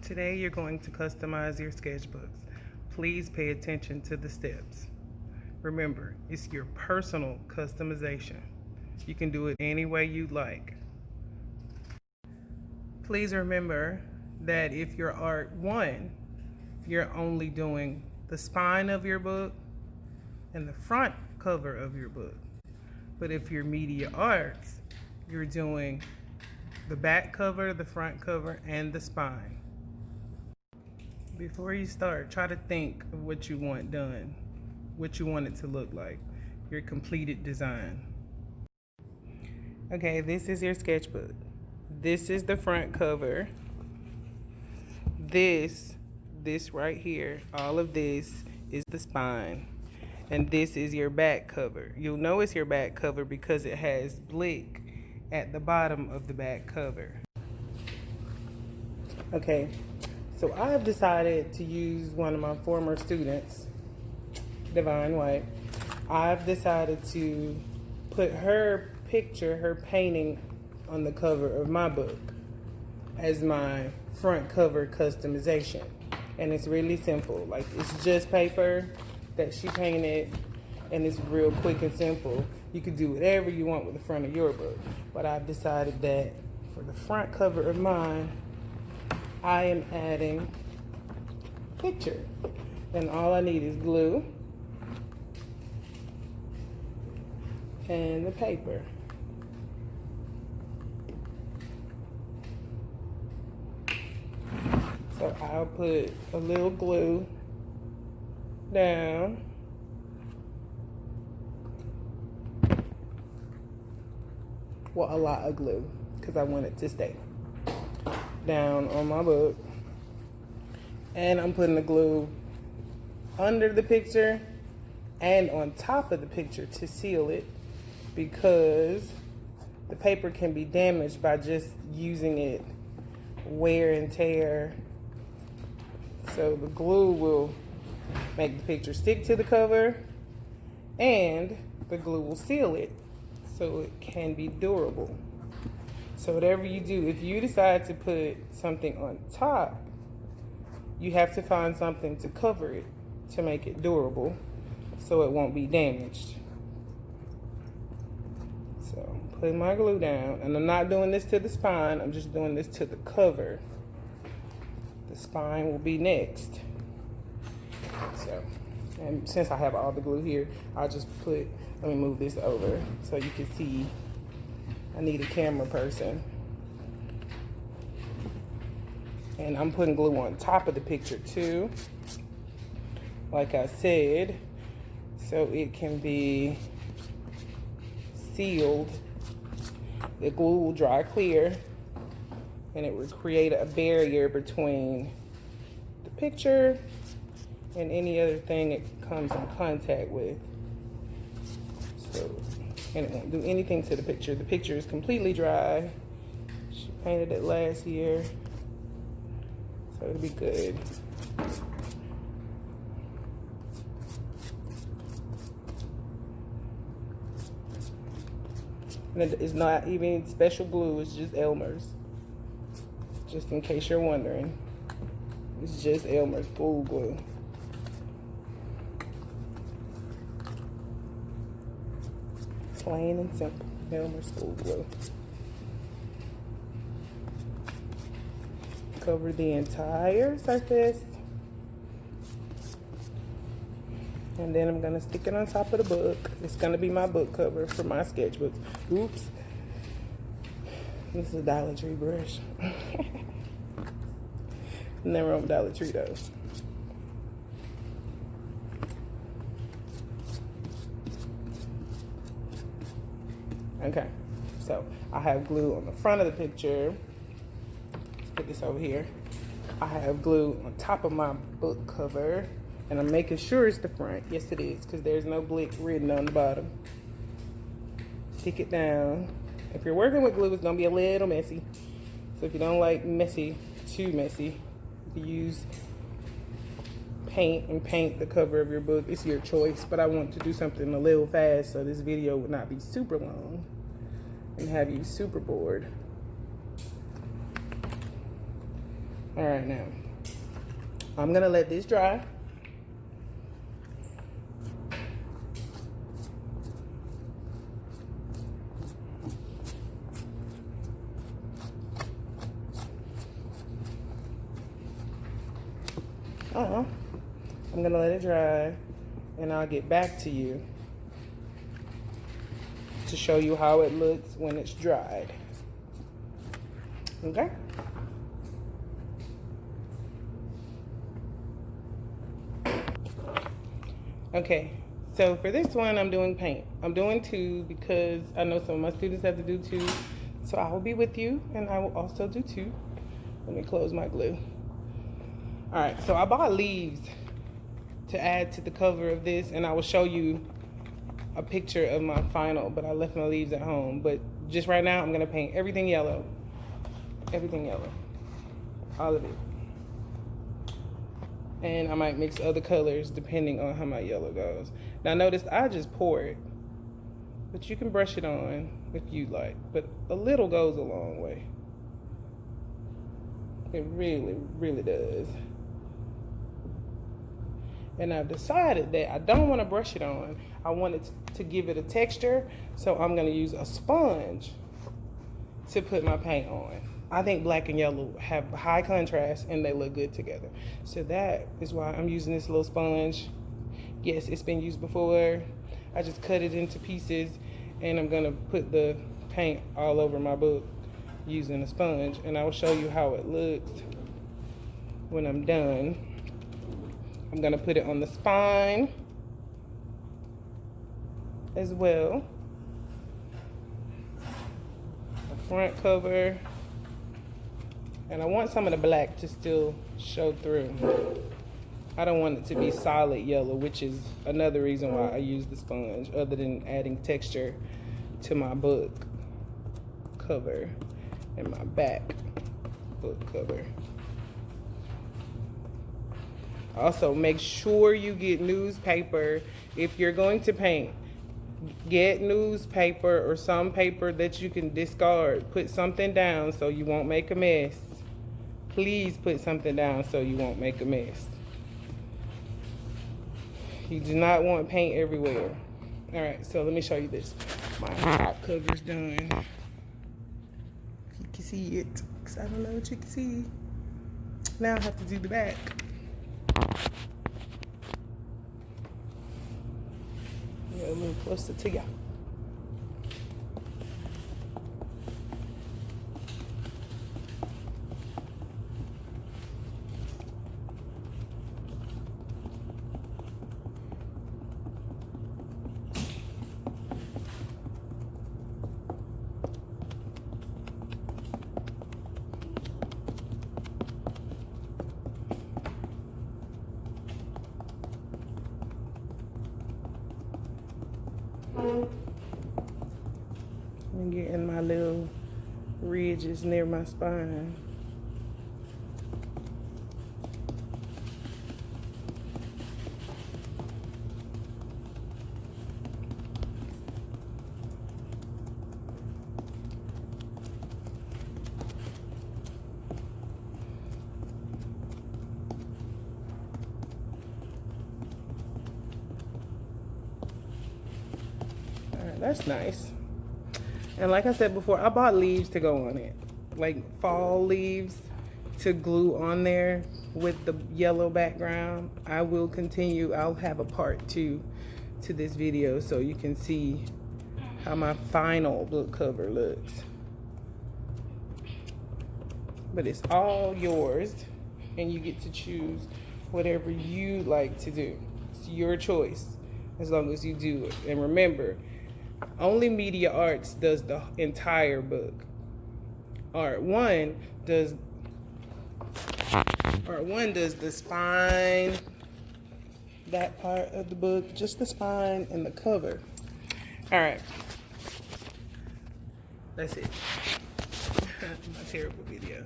Today you're going to customize your sketchbooks. Please pay attention to the steps. Remember, it's your personal customization. You can do it any way you like. Please remember that if you're Art 1, you're only doing the spine of your book and the front cover of your book. But if you're Media Arts, you're doing the back cover, the front cover, and the spine. Before you start, try to think of what you want done, what you want it to look like, your completed design. Okay, this is your sketchbook. This is the front cover. This right here, all of this is the spine. And this is your back cover. You'll know it's your back cover because it has blick at the bottom of the back cover. Okay, so I've decided to use one of my former students, Divine White. I've decided to put her picture, her painting on the cover of my book as my front cover customization. And it's really simple. Like, it's just paper that she painted, and it's real quick and simple. You can do whatever you want with the front of your book. But I've decided that for the front cover of mine, I am adding picture. And all I need is glue and the paper. So I'll put a little glue down. Well, a lot of glue, because I want it to stay down on my book. And I'm putting the glue under the picture and on top of the picture to seal it, because the paper can be damaged by just using it, wear and tear. So the glue will make the picture stick to the cover, and the glue will seal it so it can be durable. So whatever you do, if you decide to put something on top, you have to find something to cover it to make it durable so it won't be damaged. So I'm putting my glue down, and I'm not doing this to the spine, I'm just doing this to the cover. The spine will be next. So, and since I have all the glue here, I'll just let me move this over so you can see. I need a camera person. And I'm putting glue on top of the picture too, like I said, so it can be sealed. The glue will dry clear, and it will create a barrier between the picture and any other thing it comes in contact with. So, and it won't do anything to the picture. The picture is completely dry. She painted it last year, so it'll be good. And it's not even special glue, it's just Elmer's. Just in case you're wondering, it's just Elmer's full glue. Plain and simple, Elmer's full glue. Cover the entire surface. And then I'm gonna stick it on top of the book. It's gonna be my book cover for my sketchbooks. Oops. This is a Dollar Tree brush. Never on Dollar Tree though. Okay, so I have glue on the front of the picture. Let's put this over here. I have glue on top of my book cover, and I'm making sure it's the front. Yes, it is, because there's no blick written on the bottom. Stick it down. If you're working with glue, it's gonna be a little messy. So if you don't like messy, too messy, you use paint and paint the cover of your book. It's your choice, but I want to do something a little fast so this video would not be super long and have you super bored. All right, now I'm gonna let this dry. I'm gonna let it dry, and I'll get back to you to show you how it looks when it's dried. Okay? Okay, so for this one, I'm doing paint. I'm doing 2 because I know some of my students have to do 2. So I will be with you, and I will also do 2. Let me close my glue. All right, so I bought leaves to add to the cover of this, and I will show you a picture of my final, but I left my leaves at home. But just right now, I'm gonna paint everything yellow. Everything yellow. All of it. And I might mix other colors depending on how my yellow goes. Now notice I just pour it, but you can brush it on if you like, but a little goes a long way. It really, really does. And I've decided that I don't want to brush it on. I want it to give it a texture, so I'm going to use a sponge to put my paint on. I think black and yellow have high contrast and they look good together. So that is why I'm using this little sponge. Yes, it's been used before. I just cut it into pieces, and I'm going to put the paint all over my book using a sponge, and I will show you how it looks when I'm done. I'm gonna put it on the spine as well, the front cover, and I want some of the black to still show through. I don't want it to be solid yellow, which is another reason why I use the sponge, other than adding texture to my book cover and my back book cover. Also, make sure you get newspaper. If you're going to paint, get newspaper or some paper that you can discard. Put something down so you won't make a mess. Please put something down so you won't make a mess. You do not want paint everywhere. All right, so let me show you this. My top cover's done. If you can see it, because I don't know what you can see. Now I have to do the back. A little closer to y'all. I'm getting my little ridges near my spine. All right, that's nice. And like I said before, I bought leaves to go on it, like fall leaves to glue on there with the yellow background. I will continue. I'll have a part 2 to this video so you can see how my final book cover looks. But it's all yours, and you get to choose whatever you like to do. It's your choice as long as you do it. And remember, only Media Arts does the entire book. Art One does the spine, that part of the book, just the spine and the cover. All right, that's it. My terrible video.